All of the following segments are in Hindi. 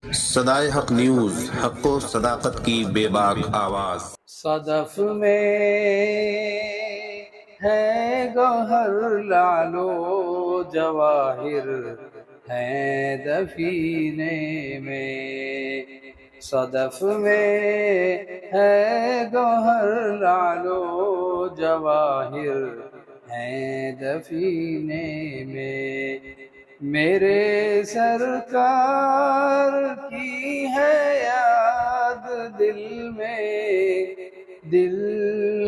सदाए हक न्यूज, हक व सदाकत की बेबाक आवाज। सदफ में है गौहर लालो जवाहिर है दफीने में। सदफ में है गौहर लालो जवाहिर है दफीने में। मेरे सरकार की है याद दिल में, दिल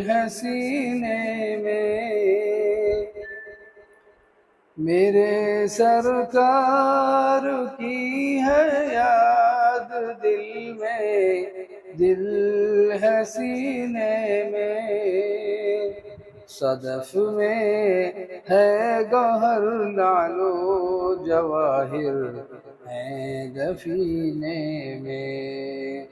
है सीने में। मेरे सरकार की है याद दिल में, दिल है सीने में। सदफ में है गौहर लालो जवाहिर है दफीने में।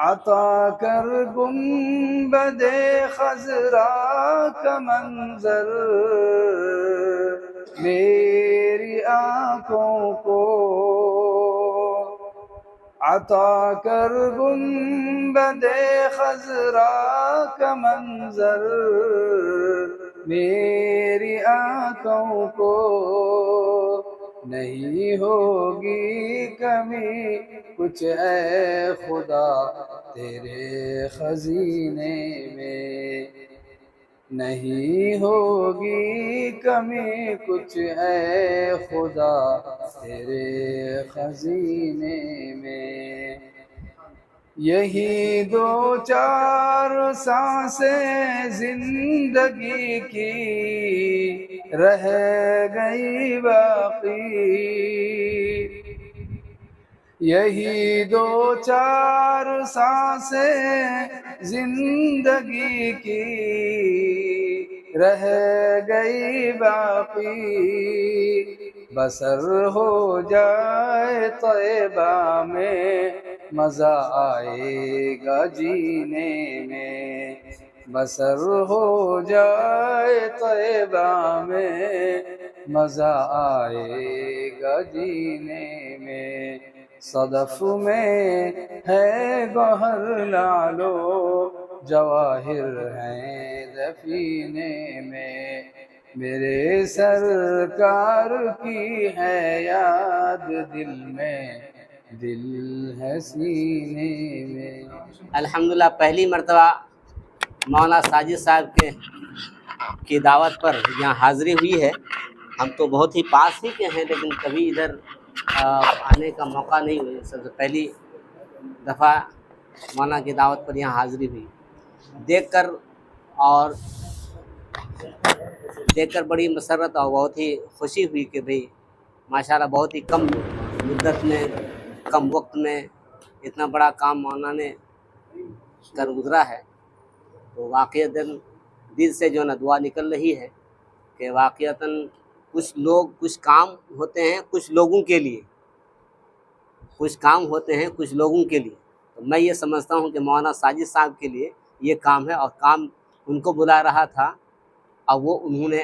अता कर गुंबदे खजरा का मंजर मेरी आंखों को। अता कर गुंबदे खजरा का मंजर मेरी आंखों को। नहीं होगी कमी कुछ ऐ खुदा तेरे खजीने में। नहीं होगी कमी कुछ ऐ खुदा तेरे खजीने में। यही दो चार सांसें जिंदगी की रह गई बाकी। यही दो चार सांसें जिंदगी की रह गई बाकी। बसर हो जाए तैबा में मज़ा आएगा जीने में। बसर हो जाए तैबा में मज़ा आएगा जीने में। सदफ में है गौहर लालो जवाहिर हैं दफीने में। मेरे सरकार की है याद दिल में, दिल है सीने में। अल्हम्दुलिल्लाह पहली मरतबा मौलाना साजिद साहब की दावत पर यहाँ हाज़िरी हुई है। हम तो बहुत ही पास ही के हैं, लेकिन कभी इधर आने का मौका नहीं हुआ। सबसे पहली दफ़ा मौलाना की दावत पर यहाँ हाज़िरी हुई। देखकर बड़ी मसरत और बहुत ही खुशी हुई कि भाई माशाल्लाह बहुत ही कम मुद्दत में, कम वक्त में इतना बड़ा काम मौलाना ने कर गुजरा है। तो वाक़ईतन दिल से जो न दुआ निकल रही है कि वाक़ईतन कुछ काम होते हैं कुछ लोगों के लिए, कुछ काम होते हैं कुछ लोगों के लिए। तो मैं ये समझता हूँ कि मौलाना साजिद साहब के लिए ये काम है और काम उनको बुला रहा था और वो उन्होंने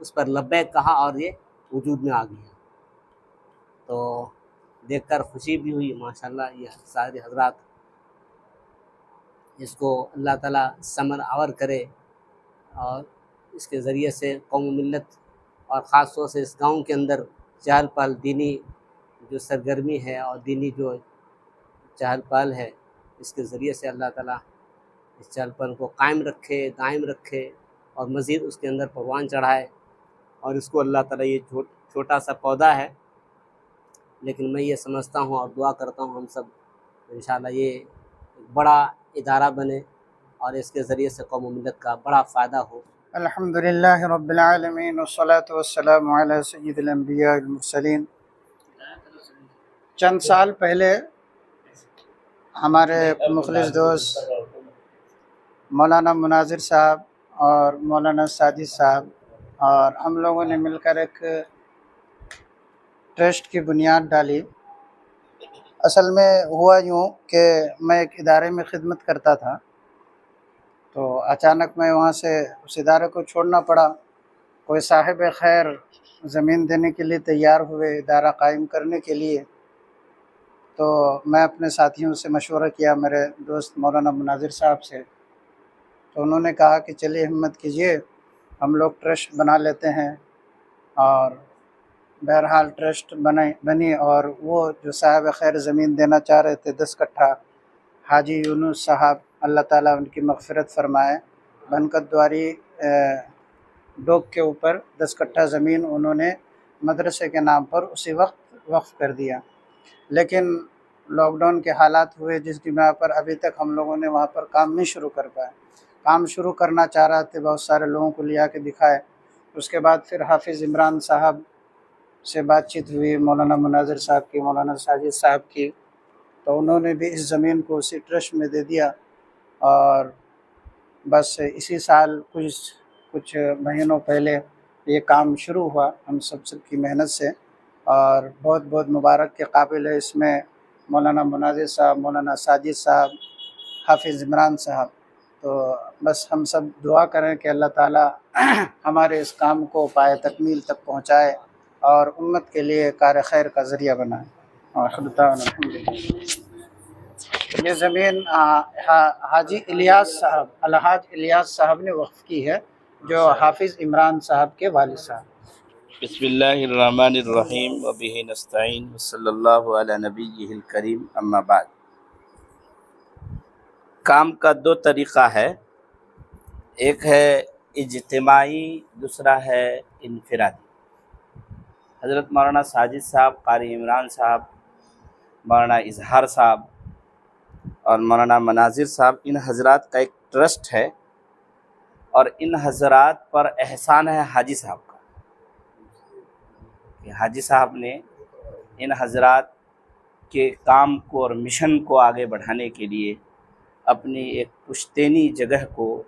उस पर लब्बैक कहा और ये वजूद में आ गया। तो देखकर खुशी भी हुई माशाल्लाह। ये सारे हजरात इसको अल्लाह ताला समर आवर करे और इसके ज़रिए से कौम मिल्लत और ख़ास तौर से इस गांव के अंदर चहल पहल दीनी जो सरगर्मी है और दीनी जो चहल पहल है, इसके ज़रिए से अल्लाह ताला इस चहल पहल को कायम रखे, दायम रखे और मज़ीद उसके अंदर परवान चढ़ाए। और इसको अल्लाह ताला ये छोटा सा पौधा है, लेकिन मैं ये समझता हूँ और दुआ करता हूँ हम सब इंशाअल्लाह ये बड़ा इदारा बने और इसके ज़रिए से कौम मिल्लत का बड़ा फ़ायदा हो। अल्हम्दुलिल्लाह रब्बिल आलमीन वस्सलातु वस्सलामु अला सय्यिदिल अंबिया वल मुरसलीन। चंद साल पहले हमारे मुखलिस दोस्त मौलाना मुनाजिर साहब और मौलाना साजिद साहब और हम लोगों ने मिलकर एक ट्रस्ट की बुनियाद डाली। असल में हुआ यूँ कि मैं एक इदारे में ख़िदमत करता था, तो अचानक मैं वहाँ से उस इदारे को छोड़ना पड़ा। कोई साहिब खैर ज़मीन देने के लिए तैयार हुए इदारा कायम करने के लिए, तो मैं अपने साथियों से मशवरा किया, मेरे दोस्त मौलाना मुनाजिर साहब से, तो उन्होंने कहा कि चलिए हिम्मत कीजिए, हम लोग ट्रस्ट बना लेते हैं। और बहरहाल ट्रस्ट बनी और वो जो साहब खैर ज़मीन देना चाह रहे थे 10 कट्ठा, हाजी यूनुस साहब अल्लाह ताला उनकी मग़फ़िरत फ़रमाए, बनकत द्वारी डोक के ऊपर 10 कट्ठा ज़मीन उन्होंने मदरसे के नाम पर उसी वक्त वक्फ़ कर दिया। लेकिन लॉकडाउन के हालात हुए जिसकी बिना पर अभी तक हम लोगों ने वहाँ पर काम नहीं शुरू कर पाए। काम शुरू करना चाह रहे थे, बहुत सारे लोगों को लिया के दिखाए। उसके बाद फिर हाफिज़ इमरान साहब से बातचीत हुई, मौलाना मुनाजिर साहब की, मौलाना साजिद साहब की, तो उन्होंने भी इस ज़मीन को उसी ट्रस्ट में दे दिया। और बस इसी साल कुछ महीनों पहले ये काम शुरू हुआ हम सबकी मेहनत से, और बहुत बहुत मुबारक के काबिल है इसमें मौलाना मुनाजिर साहब, मौलाना साजिद साहब, हाफिज़ इमरान साहब। तो बस हम सब दुआ करें कि अल्लाह ताला हमारे इस काम को पाए तकमील तक पहुँचाए और उम्मत के लिए कार खैर का ज़रिया बनाए। और ये ज़मीन हाजी इलियास साहब, अलहाज इलियास साहब ने वक्फ़ की है, जो हाफिज़ इमरान साहब के वालिद साहब। बिस्मिल्लाहिर्रहमानिर्रहीम व बिही नस्तईन व सल्लल्लाहु अला नबिय्यिल करीम, अम्मा बाद। काम का दो तरीक़ा है, एक है इज्तिमाई, दूसरा है इनफिरादी। हज़रत मौलाना साजिद साहब, कारी इमरान साहब, मौलाना इजहार साहब और मौलाना मनाजिर साहब, इन हज़रात का एक ट्रस्ट है और इन हज़रात पर एहसान है हाजी साहब का कि हाजी साहब ने इन हज़रात के काम को और मिशन को आगे बढ़ाने के लिए अपनी एक पुश्तैनी जगह को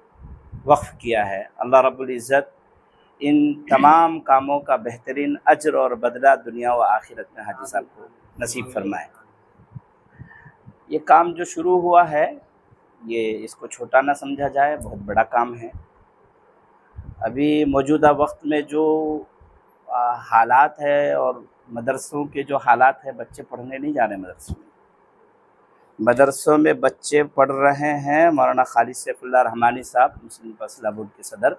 वक्फ़ किया है। अल्लाह रब्बुल इज़्ज़त इन तमाम कामों का बेहतरीन अज्र और बदला दुनिया व आखिरत में हाजी साहब को नसीब फरमाए। ये काम जो शुरू हुआ है, ये इसको छोटा ना समझा जाए, बहुत बड़ा काम है। अभी मौजूदा वक्त में जो हालात है और मदरसों के जो हालात है, बच्चे पढ़ने नहीं जा रहे मदरसों में बच्चे पढ़ रहे हैं। मौलाना खालिद सैफुल्लाह रहमानी साहब, मुस्लिम फैसला बोर्ड के सदर,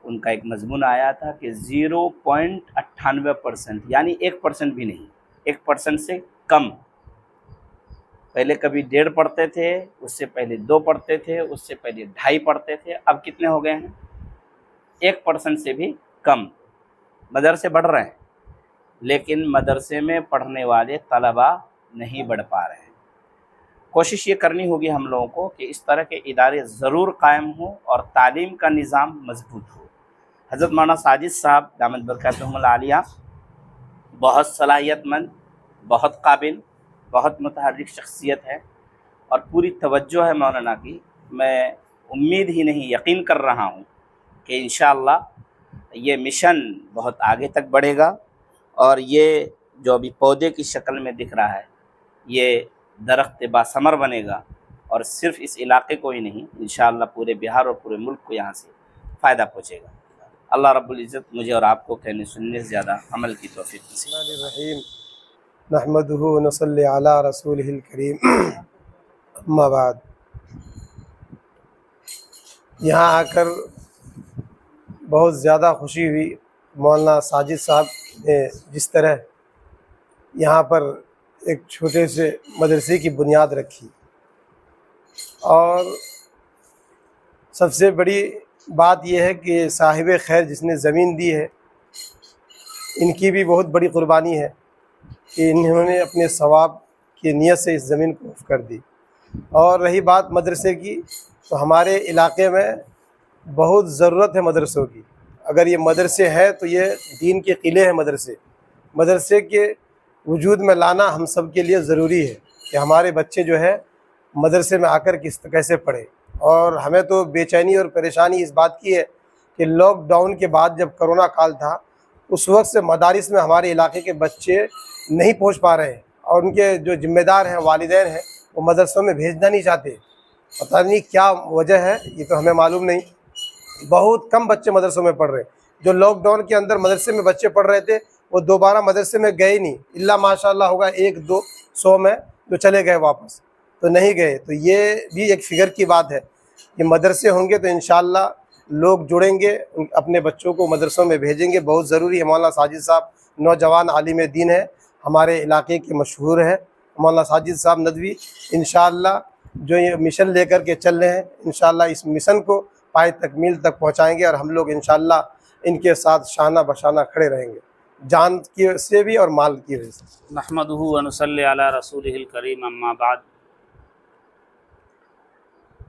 उनका एक मजमून आया था कि 0.98%, यानी 1% भी नहीं, 1% से कम। पहले कभी 1.5 पढ़ते थे, उससे पहले 2 पढ़ते थे, उससे पहले 2.5 पढ़ते थे, अब कितने हो गए हैं? 1% से भी कम मदरसे बढ़ रहे हैं, लेकिन मदरसे में पढ़ने वाले तलबा नहीं बढ़ पा रहे हैं। कोशिश ये करनी होगी हम लोगों को कि इस तरह के इदारे ज़रूर कायम हों और तालीम का निज़ाम मजबूत हो। हज़रत मौलाना साजिद साहब दामत बरकातहुमुल आलिया बहुत सलाहियतमंद, बहुत काबिल, बहुत मुतहर्रिक शख्सियत है और पूरी तवज्जो है मौलाना की। मैं उम्मीद ही नहीं, यकीन कर रहा हूँ कि इंशाअल्लाह ये मिशन बहुत आगे तक बढ़ेगा और ये जो अभी पौधे की शक्ल में दिख रहा है, ये दरख्त बासमर बनेगा और सिर्फ़ इस इलाके को ही नहीं, इंशाअल्लाह पूरे बिहार और पूरे मुल्क को यहाँ से फ़ायदा पहुँचेगा। अल्लाह रब्बुल इज़्ज़त मुझे और आपको कहने सुनने से ज़्यादा अमल की तौफ़ीक़ नसीब। नहमदुहु व नसल्ली अला रसूलिहिल करीम, अम्मा बाद। यहाँ आकर बहुत ज़्यादा खुशी हुई। मौलाना साजिद साहब ने जिस तरह यहाँ पर एक छोटे से मदरसे की बुनियाद रखी, और सबसे बड़ी बात यह है कि साहिब खैर जिसने ज़मीन दी है, इनकी भी बहुत बड़ी क़ुरबानी है कि इन्होंने अपने सवाब की नीयत से इस ज़मीन को वक़्फ़ कर दी। और रही बात मदरसे की, तो हमारे इलाके में बहुत ज़रूरत है मदरसों की। अगर ये मदरसे हैं तो ये दीन के किले हैं। मदरसे के वजूद में लाना हम सब के लिए ज़रूरी है कि हमारे बच्चे जो है मदरसे में आकर कैसे पढ़े। और हमें तो बेचैनी और परेशानी इस बात की है कि लॉकडाउन के बाद जब कोरोना काल था, उस वक्त से मदारिस में हमारे इलाके के बच्चे नहीं पहुंच पा रहे हैं और उनके जो ज़िम्मेदार हैं, वालिदैन हैं, वो मदरसों में भेजना नहीं चाहते। पता नहीं क्या वजह है, ये तो हमें मालूम नहीं। बहुत कम बच्चे मदरसों में पढ़ रहे हैं। जो लॉकडाउन के अंदर मदरसे में बच्चे पढ़ रहे थे, वो दोबारा मदरसे में गए नहीं, इल्ला माशाअल्लाह होगा 1-2 100 में तो चले गए वापस, तो नहीं गए। तो ये भी एक फ़िक्र की बात है कि मदरसे होंगे तो इंशाअल्लाह लोग जुड़ेंगे, अपने बच्चों को मदरसों में भेजेंगे। बहुत ज़रूरी है। मौलाना साजिद साहब नौजवान आलिम दीन है, हमारे इलाके के मशहूर है मौलाना साजिद साहब नदवी। इंशाअल्लाह जो ये मिशन लेकर के चल रहे हैं, इंशाअल्लाह इस मिशन को पाए तकमील तक पहुँचाएँगे और हम लोग इंशाअल्लाह इनके साथ शाना बशाना खड़े रहेंगे, जान की से भी और माल की वजह से। नहमदुहु व नुसल्ली अला रसूलिहिल करीम, अम्मा बाद।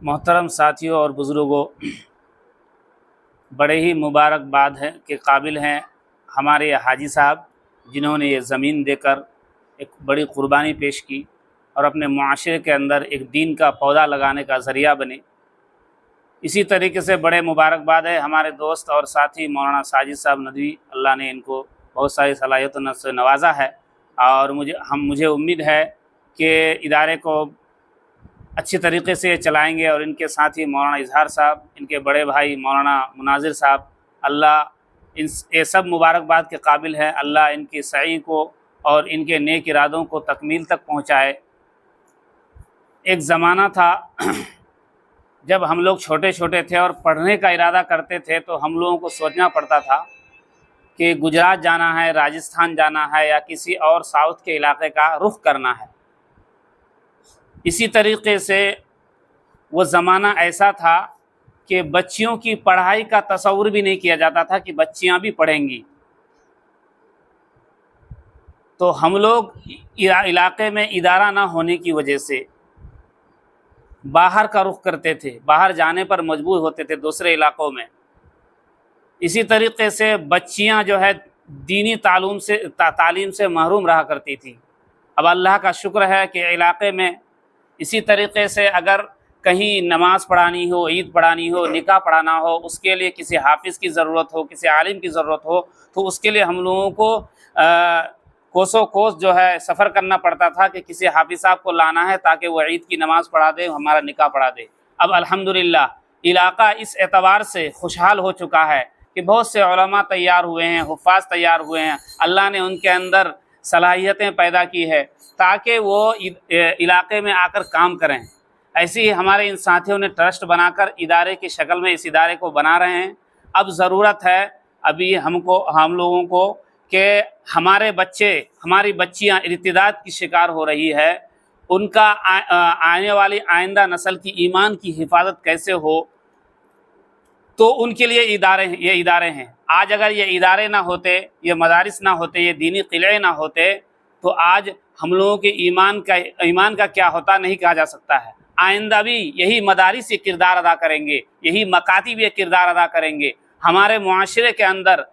मोहतरम साथियों और बुज़ुर्गों, बड़े ही मुबारकबाद है कि काबिल हैं हमारे हाजी साहब, जिन्होंने ये ज़मीन देकर एक बड़ी क़ुरबानी पेश की और अपने मुआशरे के अंदर एक दीन का पौधा लगाने का ज़रिया बने। इसी तरीके से बड़े मुबारकबाद है हमारे दोस्त और साथी मौलाना साजिद साहब नदवी, अल्लाह ने इनको बहुत सारी सलाहियतों से नवाजा है और मुझे उम्मीद है कि इदारे को अच्छी तरीके से चलाएंगे। और इनके साथ ही मौलाना इजहार साहब, इनके बड़े भाई मौलाना मुनाजिर साहब, अल्लाह ये सब मुबारकबाद के काबिल हैं। अल्लाह इनकी सही को और इनके नेक इरादों को तकमील तक पहुँचाए। एक ज़माना था जब हम लोग छोटे छोटे थे और पढ़ने का इरादा करते थे तो हम लोगों को सोचना पड़ता था कि गुजरात जाना है, राजस्थान जाना है या किसी और साउथ के इलाके का रुख करना है। इसी तरीके से वो ज़माना ऐसा था कि बच्चियों की पढ़ाई का तसव्वुर भी नहीं किया जाता था कि बच्चियां भी पढ़ेंगी। तो हम लोग इलाके में इदारा ना होने की वजह से बाहर का रुख करते थे, बाहर जाने पर मजबूर होते थे दूसरे इलाकों में। इसी तरीके से बच्चियां जो है दीनी तालीम से महरूम रहा करती थी। अब अल्लाह का शुक्र है कि इलाके में इसी तरीके से अगर कहीं नमाज़ पढ़ानी हो, ईद पढ़ानी हो, निकाह पढ़ाना हो, उसके लिए किसी हाफिज़ की ज़रूरत हो, किसी आलिम की ज़रूरत हो, तो उसके लिए हम लोगों को कोसों कोस जो है सफ़र करना पड़ता था कि किसी हाफिज़ साहब को लाना है ताकि वो ईद की नमाज़ पढ़ा दे, हमारा निकाह पढ़ा दे। अब अल्हम्दुलिल्लाह इलाका इस एतबार से खुशहाल हो चुका है कि बहुत से उलमा तैयार हुए हैं, हुफ़ाज़ तैयार हुए हैं। अल्लाह ने उनके अंदर सलाहियतें पैदा की है ताकि वो इलाके में आकर काम करें। ऐसे ही हमारे इन साथियों ने ट्रस्ट बनाकर इदारे की शक्ल में इस इदारे को बना रहे हैं। अब ज़रूरत है अभी हम लोगों को कि हमारे बच्चे, हमारी बच्चियां इर्तिदाद की शिकार हो रही है, उनका आने वाली आइंदा नस्ल की ईमान की हिफाजत कैसे हो, तो उनके लिए ये इदारे हैं। आज अगर ये इदारे ना होते, ये मदारिस ना होते, ये दीनी किले ना होते, तो आज हम लोगों के ईमान का क्या होता नहीं कहा जा सकता है। आइंदा भी यही मदारिस ये किरदार अदा करेंगे, यही मकातिब ये किरदार अदा करेंगे। हमारे मुआशरे के अंदर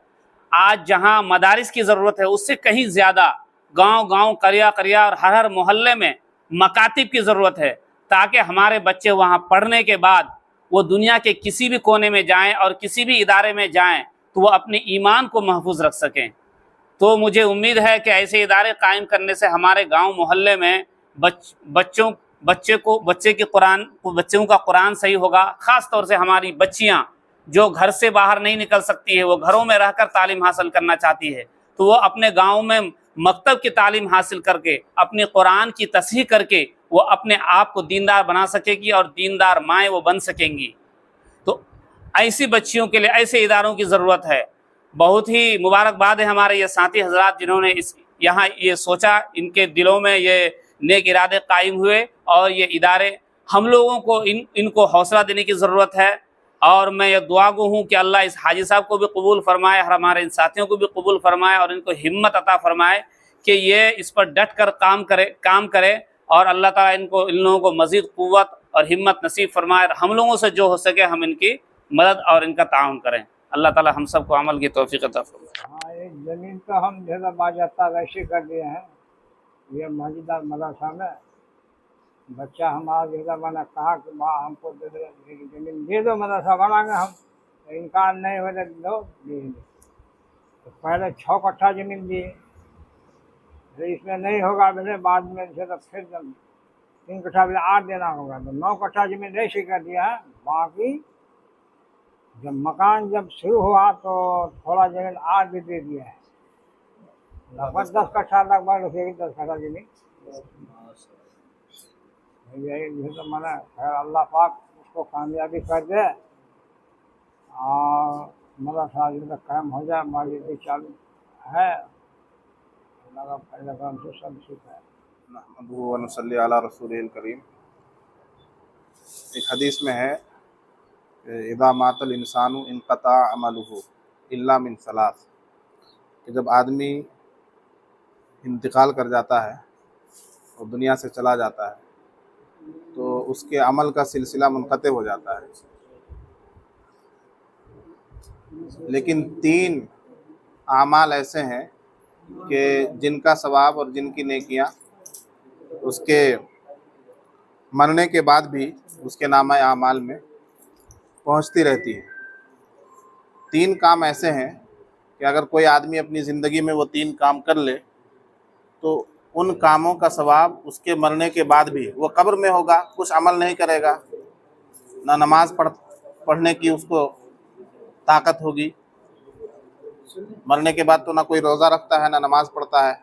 आज जहाँ मदारिस की ज़रूरत है उससे कहीं ज़्यादा गांव-गांव, करिया और हर मोहल्ले में मकातिब की ज़रूरत है, ताकि हमारे बच्चे वहाँ पढ़ने के बाद वो दुनिया के किसी भी कोने में जाएं और किसी भी इदारे में जाएं तो वो अपने ईमान को महफूज रख सकें। तो मुझे उम्मीद है कि ऐसे इदारे कायम करने से हमारे गांव मोहल्ले में बच्चों का कुरान सही होगा। ख़ास तौर से हमारी बच्चियां जो घर से बाहर नहीं निकल सकती है, वो घरों में रहकर तालीम हासिल करना चाहती है, तो वो अपने गांव में मकतब की तालीम हासिल करके अपने कुरान की तस्हीह करके वो अपने आप को दीनदार बना सकेगी और दीनदार माएँ वो बन सकेंगी। तो ऐसी बच्चियों के लिए ऐसे इदारों की ज़रूरत है। बहुत ही मुबारकबाद है हमारे ये साथी हजरात जिन्होंने यहाँ ये सोचा, इनके दिलों में ये नेक इरादे कायम हुए और ये इदारे हम लोगों को इनको हौसला देने की ज़रूरत है। और मैं ये दुआ गो हूँ कि अल्लाह इस हाजी साहब को भी कबूल फरमाए और हमारे इन साथियों को भी कबूल फरमाए और इनको हिम्मत अता फरमाए कि ये इस पर डट कर काम करे और अल्लाह ताला इन लोगों को मज़ीद क़ुव्वत और हिम्मत नसीब फरमाए। हम लोगों से जो हो सके हम इनकी मदद और इनका ताउन करें। अल्लाह ताला हम सबको अमल की तौफीक अता फरमाए। हाँ, एक ज़मीन तो हम ढेला बाज़ाब्ता वैसे कर दिए हैं। ये मौजूदा मदरसा में बच्चा हमारा ढेला बना कहा कि माँ हमको दे दो ज़मीन, दे दो मदरसा बनाएंगे हम, तो इनकार नहीं हो दो देंगे। तो पहले 6 कट्ठा ज़मीन दिए, तो इसमें नहीं होगा बोले बाद में से तो फिर 3 कट्ठा बोले 8 देना होगा, तो 9 कट्ठा ज़मीन रेसी कर दिया है। बाकी जब मकान शुरू हुआ तो थोड़ा ज़मीन 8 भी दे दिया है। लगभग 10 कट्ठा लगभग रखेगी, 10 कट्ठा जमीन। यही तो माना खैर अल्लाह पाक उसको कामयाबी कर दे और मदरसा जो कायम हो जाए, मस्जिद भी चालू है, अल्लाह से सब सुख है। नहमदुहु व नसल्ली अला रसूलिल करीम। एक हदीस में है इदा मातल इंसानु इनक़ता अमलुहु इल्ला मिन सलास, कि जब आदमी इंतकाल कर जाता है और दुनिया से चला जाता है तो उसके अमल का सिलसिला मुनक़ते हो जाता है, लेकिन 3 आमाल ऐसे हैं कि जिनका सवाब और जिनकी नेकियां उसके मरने के बाद भी उसके नामा आमाल में पहुंचती रहती है। 3 काम ऐसे हैं कि अगर कोई आदमी अपनी ज़िंदगी में वो 3 काम कर ले तो उन कामों का सवाब उसके मरने के बाद भी, वो कब्र में होगा, कुछ अमल नहीं करेगा, ना नमाज पढ़ने की उसको ताकत होगी, मरने के बाद तो ना कोई रोज़ा रखता है ना नमाज पढ़ता है,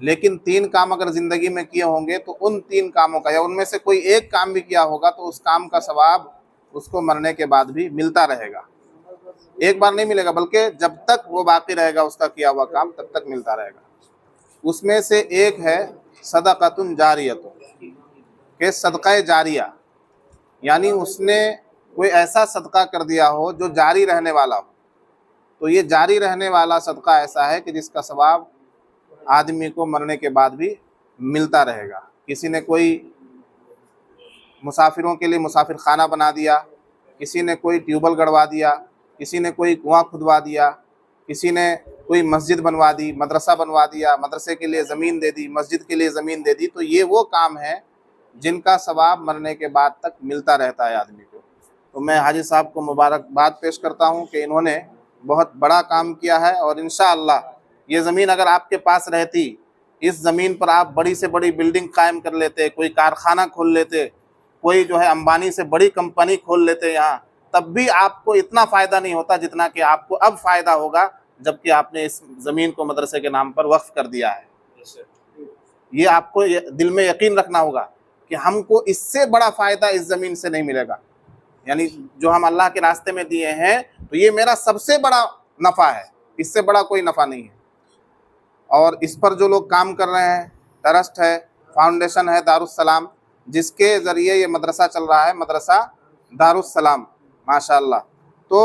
लेकिन 3 काम अगर ज़िंदगी में किए होंगे तो उन 3 कामों का या उनमें से कोई एक काम भी किया होगा तो उस काम का सवाब उसको मरने के बाद भी मिलता रहेगा। एक बार नहीं मिलेगा, बल्कि जब तक वो बाकी रहेगा उसका किया हुआ काम तब तक मिलता रहेगा। उसमें से एक है सदक़तुन जारियतुन, के सदक़ा जारिया, यानी उसने कोई ऐसा सदका कर दिया हो जो जारी रहने वाला हो। तो ये जारी रहने वाला सदका ऐसा है कि जिसका सवाब आदमी को मरने के बाद भी मिलता रहेगा। किसी ने कोई मुसाफिरों के लिए मुसाफिर खाना बना दिया, किसी ने कोई ट्यूबवेल गड़वा दिया, किसी ने कोई कुआं खुदवा दिया, किसी ने कोई मस्जिद बनवा दी, मदरसा बनवा दिया, मदरसे के लिए ज़मीन दे दी, मस्जिद के लिए ज़मीन दे दी, तो ये वो काम है जिनका सवाब मरने के बाद तक मिलता रहता है आदमी को। तो मैं हाजी साहब को मुबारकबाद पेश करता हूँ कि इन्होंने बहुत बड़ा काम किया है और इंशाअल्लाह ये ज़मीन अगर आपके पास रहती, इस ज़मीन पर आप बड़ी से बड़ी बिल्डिंग कायम कर लेते, कोई कारखाना खोल लेते, कोई जो है अंबानी से बड़ी कंपनी खोल लेते यहाँ, तब भी आपको इतना फ़ायदा नहीं होता जितना कि आपको अब फ़ायदा होगा जबकि आपने इस ज़मीन को मदरसे के नाम पर वक्फ कर दिया है। ये आपको दिल में यकीन रखना होगा कि हमको इससे बड़ा फ़ायदा इस ज़मीन से नहीं मिलेगा, यानी जो हम अल्लाह के रास्ते में दिए हैं तो ये मेरा सबसे बड़ा नफ़ा है, इससे बड़ा कोई नफ़ा नहीं है। और इस पर जो लोग काम कर रहे हैं, ट्रस्ट है, फाउंडेशन है दारुस्सलाम, जिसके ज़रिए ये मदरसा चल रहा है, मदरसा दारुस्सलाम माशाअल्लाह। तो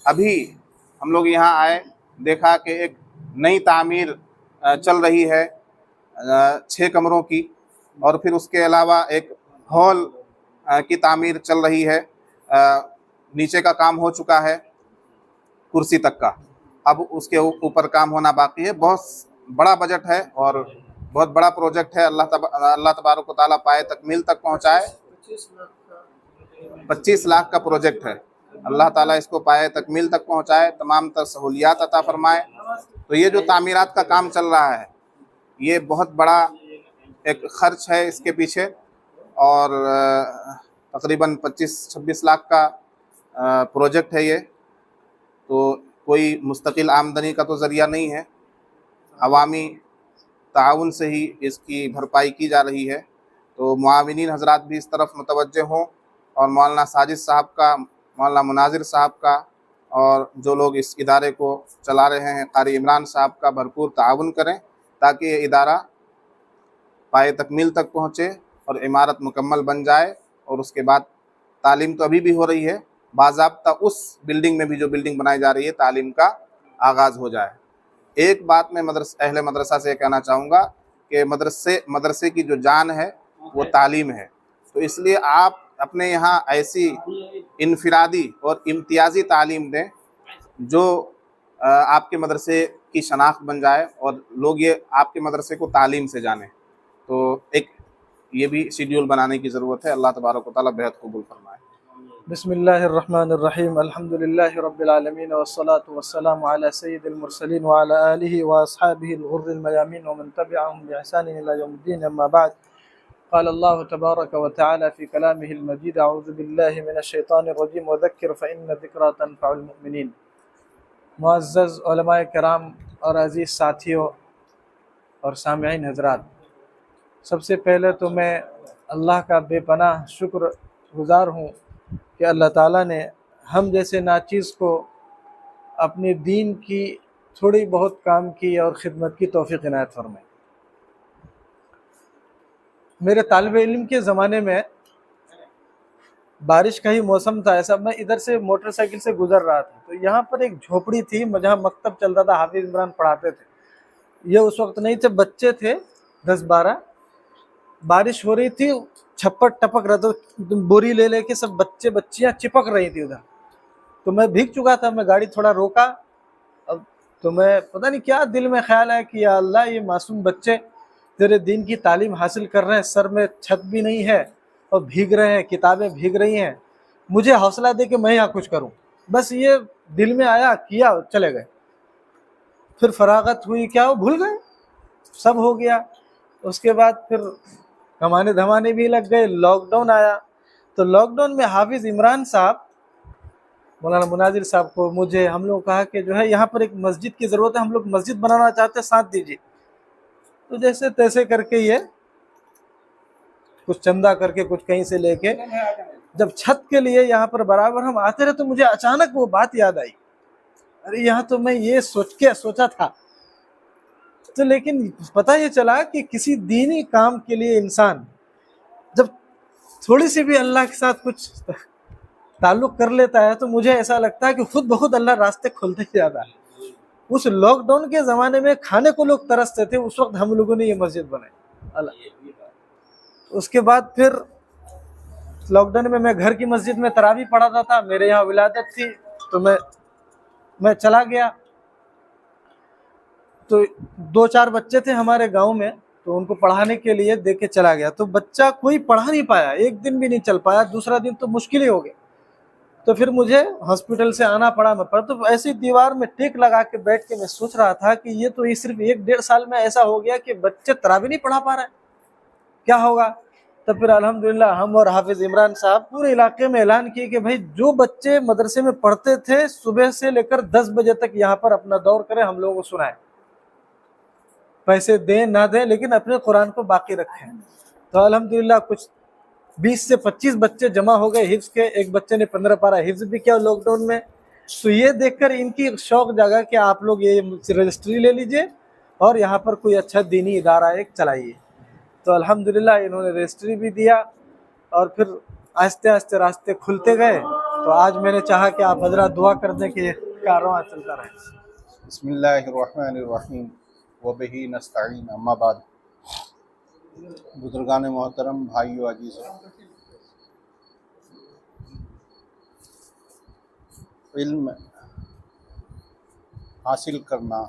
अभी हम लोग यहाँ आए, देखा कि एक नई तामीर चल रही है 6 कमरों की, और फिर उसके अलावा एक हॉल की तामीर चल रही है, नीचे का काम हो चुका है कुर्सी तक का, अब उसके ऊपर काम होना बाकी है। बहुत बड़ा बजट है और बहुत बड़ा प्रोजेक्ट है। अल्लाह तबारक व तआला पाए तकमील तक पहुँचाए। 25 लाख का प्रोजेक्ट है, अल्लाह ताला इसको पाए तकमील तक पहुँचाए, तमाम तर सहूलियात अता फरमाए। तो ये जो तामीरात का काम चल रहा है ये बहुत बड़ा एक ख़र्च है इसके पीछे, और तकरीबन 25-26 लाख का प्रोजेक्ट है ये। तो कोई मुस्तकिल आमदनी का तो ज़रिया नहीं है, अवामी ताउन से ही इसकी भरपाई की जा रही है। तो मुआविनीन हज़रात भी इस तरफ मुतवज्जे हों, और मौलाना साजिद साहब का, मौलाना मुनाजिर साहब का, और जो लोग इस इदारे को चला रहे हैं कारी इमरान साहब का भरपूर ताउन करें ताकि ये इदारा पाए तकमील तक पहुँचे और इमारत मुकम्मल बन जाए। और उसके बाद तालीम तो अभी भी हो रही है, बाज़ाब्ता उस बिल्डिंग में भी जो बिल्डिंग बनाई जा रही है तालीम का आगाज़ हो जाए। एक बात मैं अहले मदरसा से कहना चाहूँगा कि मदरसे की जो जान है वो तालीम है। तो इसलिए आप अपने यहाँ ऐसी इनफिरादी और इम्तियाज़ी तालीम दें जो आपके मदरसे की शनाख्त बन जाए और लोग ये आपके मदरसे को तालीम से जानें। तो एक ये भी शेड्यूल बनाने की ज़रूरत है। अल्लाह तबारक व तआला बेहद कबूल फरमाए। बिस्मिल्लाहिर्रहमानिर्रहीम, अल्हम्दुलिल्लाहि रब्बिल आलमीन, वस्सलातु वस्सलामु अला सय्यिदिल मुरसलीन व अला आलिहि व अस्हाबिहिल गुर्रिल मयामीन व मन तबिअहुम बिइहसान इला यौमिद्दीन, अम्मा बाद। क़ाल अल्लाहु तबारक व तआला फ़ी कलामिहिल मजीद, अऊज़ु बिल्लाहि मिनश शैतानिर रजीम, व ज़क्किर फ़इन्न ज़िक्रा तनफ़उल मुमिनीन। मुअज़्ज़ज़ उलमाए किराम और अजीज़ साथियों और सामईन हज़रात, सबसे पहले तो मैं अल्लाह का बेपनाह शुक्र गुज़ार हूँ कि अल्लाह ताला ने हम जैसे नाचीज़ को अपने दीन की थोड़ी बहुत काम की और ख़िदमत की तौफ़ीक़ इनायत फ़रमाई। मेरे तालिब इल्म के ज़माने में बारिश का ही मौसम था, ऐसा मैं इधर से मोटरसाइकिल से गुज़र रहा था तो यहाँ पर एक झोपड़ी थी जहाँ मकतब चलता था, हाफिज़ इमरान पढ़ाते थे। ये उस वक्त नहीं थे, बच्चे थे 10-12, बारिश हो रही थी, छप्पर टपक रहा था, बोरी ले लेके सब बच्चे बच्चियाँ चिपक रही थी उधर। तो मैं भीग चुका था, मैं गाड़ी थोड़ा रोका। अब तो मैं पता नहीं क्या दिल में ख्याल आया कि या अल्लाह, ये मासूम बच्चे तेरे दीन की तालीम हासिल कर रहे हैं, सर में छत भी नहीं है और भीग रहे हैं, किताबें भीग रही हैं, मुझे हौसला दे के मैं यहाँ कुछ करूँ। बस ये दिल में आया, किया, चले गए। फिर फरागत हुई, क्या वो भूल गए, सब हो गया। उसके बाद फिर कमाने धमाने भी लग गए, लॉकडाउन आया। तो लॉकडाउन में हाफिज़ इमरान साहब, मौलाना मुनाजिर साहब को, मुझे, हम लोग कहा कि जो है यहाँ पर एक मस्जिद की ज़रूरत है, हम लोग मस्जिद बनाना चाहते हैं, साथ दीजिए। तो जैसे तैसे करके ये कुछ चंदा करके कुछ कहीं से लेके जब छत के लिए यहाँ पर बराबर हम आते रहे तो मुझे अचानक वो बात याद आई, अरे यहाँ तो मैं ये सोचा था। तो लेकिन पता ये चला कि किसी दीनी काम के लिए इंसान जब थोड़ी सी भी अल्लाह के साथ कुछ ताल्लुक़ कर लेता है तो मुझे ऐसा लगता है कि खुद ब खुद अल्लाह रास्ते खोलते ही जाता है। उस लॉकडाउन के ज़माने में खाने को लोग तरसते थे, उस वक्त हम लोगों ने ये मस्जिद बनाई। उसके बाद फिर लॉकडाउन में मैं घर की मस्जिद में तरावी पढ़ाता था, मेरे यहाँ विलादत थी तो मैं चला गया। तो 2-4 बच्चे थे हमारे गांव में, तो उनको पढ़ाने के लिए दे के चला गया। तो बच्चा कोई पढ़ा नहीं पाया, एक दिन भी नहीं चल पाया, दूसरा दिन तो मुश्किल ही हो गया। तो फिर मुझे हॉस्पिटल से आना पड़ा। मैं तो ऐसी दीवार में टेक लगा के बैठ के मैं सोच रहा था कि ये तो सिर्फ 1-1.5 साल में ऐसा हो गया कि बच्चे तरावी नहीं पढ़ा पा रहे, क्या होगा। तब फिर अल्हम्दुलिल्लाह हम और हाफिज़ इमरान साहब पूरे इलाके में ऐलान किए कि भाई जो बच्चे मदरसे में पढ़ते थे सुबह से लेकर 10 बजे तक यहाँ पर अपना दौर करें, हम लोगों को सुनाए, पैसे दें ना दें लेकिन अपने कुरान को बाकी रखें। तो अल्हम्दुलिल्लाह कुछ 20 से 25 बच्चे जमा हो गए हिफ्ज़ के। एक बच्चे ने 15 पारा हिफ्ज़ भी किया लॉकडाउन में। तो ये देखकर इनकी शौक जागा कि आप लोग ये रजिस्ट्री ले लीजिए और यहाँ पर कोई अच्छा दीनी इदारा एक चलाइए। तो अल्हम्दुलिल्लाह इन्होंने रजिस्ट्री भी दिया और फिर आहिस्ते आहिस्ते रास्ते खुलते गए। तो आज मैंने चाहा कि आप हज़रात दुआ कर दें कि कारवां चलता रहे। बिस्मिल्लाहिर्रहमानिर्रहीम व बिही नस्तईन, अम्मा बाद। बुजुर्गान मोहतरम, भाइयों, अजीज़ों, इल्म हासिल करना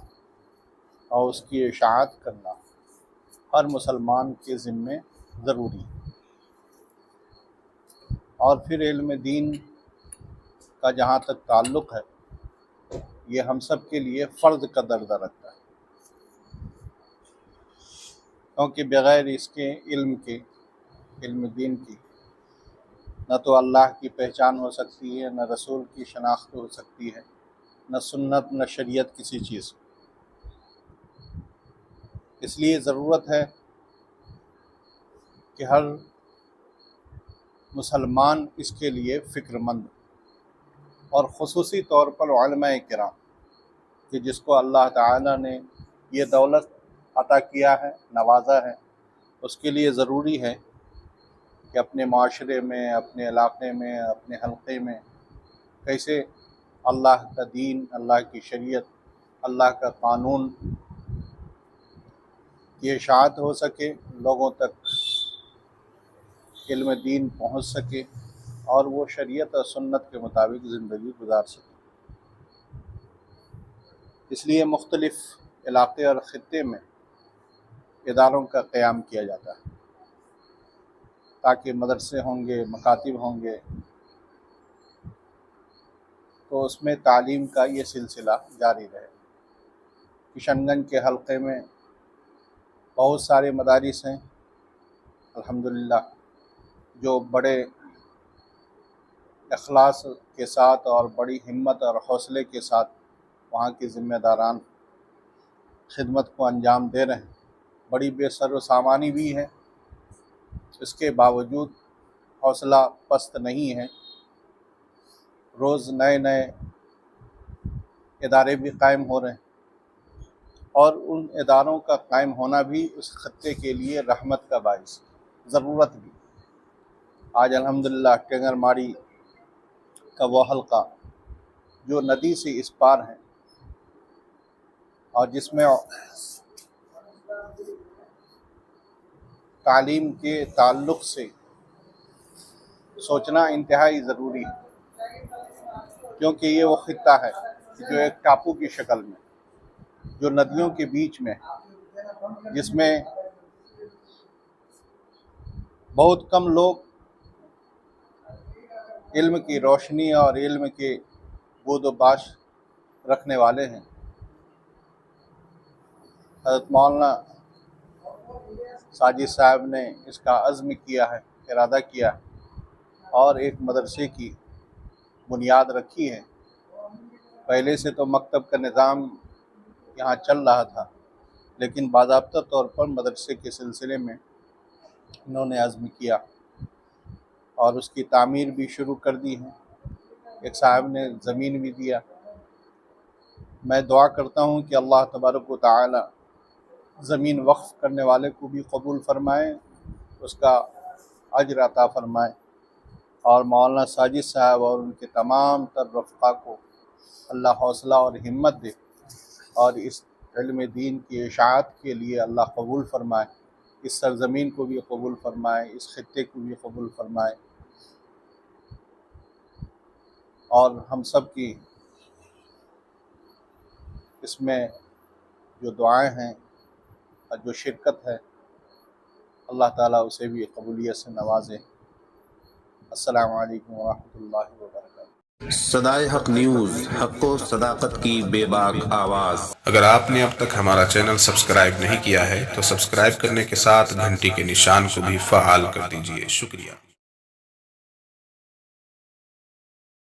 और उसकी इशाअत करना हर मुसलमान के ज़िम्मे ज़रूरी है। और फिर इल्म दीन का जहाँ तक ताल्लुक़ है, ये हम सब के लिए फ़र्ज़ का दर्जा रखता है, क्योंकि बग़ैर इसके इल्म दीन की न तो अल्लाह की पहचान हो सकती है, न रसूल की शनाख्त हो सकती है, न सुन्नत, न शरीयत, किसी चीज़। इसलिए ज़रूरत है कि हर मुसलमान इसके लिए फ़िक्रमंद और ख़ुसूसी तौर पर उलमाए किराम कि जिसको अल्लाह ताला ने ये दौलत अता किया है, नवाजा है, उसके लिए ज़रूरी है कि अपने माशरे में, अपने इलाक़े में, अपने हल्क़े में कैसे अल्लाह का दीन, अल्लाह की शरीयत, अल्लाह का कानून की इशाअत हो सके, लोगों तक इल्म दीन पहुँच सके और वो शरीयत और सुन्नत के मुताबिक ज़िंदगी गुजार सके। इसलिए मुख्तलिफ़ इलाक़े और ख़ित्ते में इदारों का क़याम किया जाता है ताकि मदरसे होंगे, मकातिब होंगे, तो उसमें तालीम का ये सिलसिला जारी रहे। किशनगंज के हल्के में बहुत सारे मदारिस हैं अल्हम्दुलिल्लाह, जो बड़े इखलास के साथ और बड़ी हिम्मत और हौसले के साथ वहाँ के ज़िम्मेदारान खिदमत को अंजाम दे रहे हैं। बड़ी बेसर सामानी भी है, इसके बावजूद हौसला पस्त नहीं है। रोज़ नए नए इदारे भी कायम हो रहे हैं और उन इदारों का कायम होना भी उस खत्ते के लिए रहमत का बाइस, ज़रूरत भी। आज अल्हम्दुलिल्लाह टेंगरमारी का वो हल्का जो नदी से इस पार है और जिसमें तालीम के ताल्लुक़ से सोचना इंतहाई ज़रूरी है, क्योंकि ये वो खित्ता है जो एक टापू की शक्ल में, जो नदियों के बीच में है, जिसमें बहुत कम लोग इल्म की रोशनी और इल्म के बूदोबाश रखने वाले हैं। हज़रत मौलाना साजिद साहब ने इसका अज़्म किया है, इरादा किया है और एक मदरसे की बुनियाद रखी है। पहले से तो मकतब का निज़ाम यहाँ चल रहा था, लेकिन बाज़ाब्ता तौर पर मदरसे के सिलसिले में इन्होंने अज़्म किया और उसकी तामीर भी शुरू कर दी है। एक साहब ने ज़मीन भी दिया। मैं दुआ करता हूँ कि अल्लाह तबारक व तआला ज़मीन वक्फ़ करने वाले को भी कबूल फ़रमाए, उसका अज्र अता फ़रमाए और मौलाना साजिद साहब और उनके तमाम तर रफ़क़ा को अल्लाह हौसला और हिम्मत दे और इस इल्म दीन की इशाअत के लिए अल्लाह कबूल फ़रमाए। इस सरज़मीन को भी कबूल फ़रमाए, इस खित्ते को भी कबूल फ़रमाए और हम सब की इसमें जो दुआएं हैं और जो शिरकत है, अल्लाह ताला उसे भी कबूलियत से नवाजे। अस्सलामु अलैकुम व रहमतुल्लाहि व बरकातुहू। सदाए हक न्यूज़, हक़ व सदाकत की बेबाक आवाज़। अगर आपने अब तक हमारा चैनल सब्सक्राइब नहीं किया है तो सब्सक्राइब करने के साथ घंटी के निशान को भी फ़आल कर दीजिए। शुक्रिया।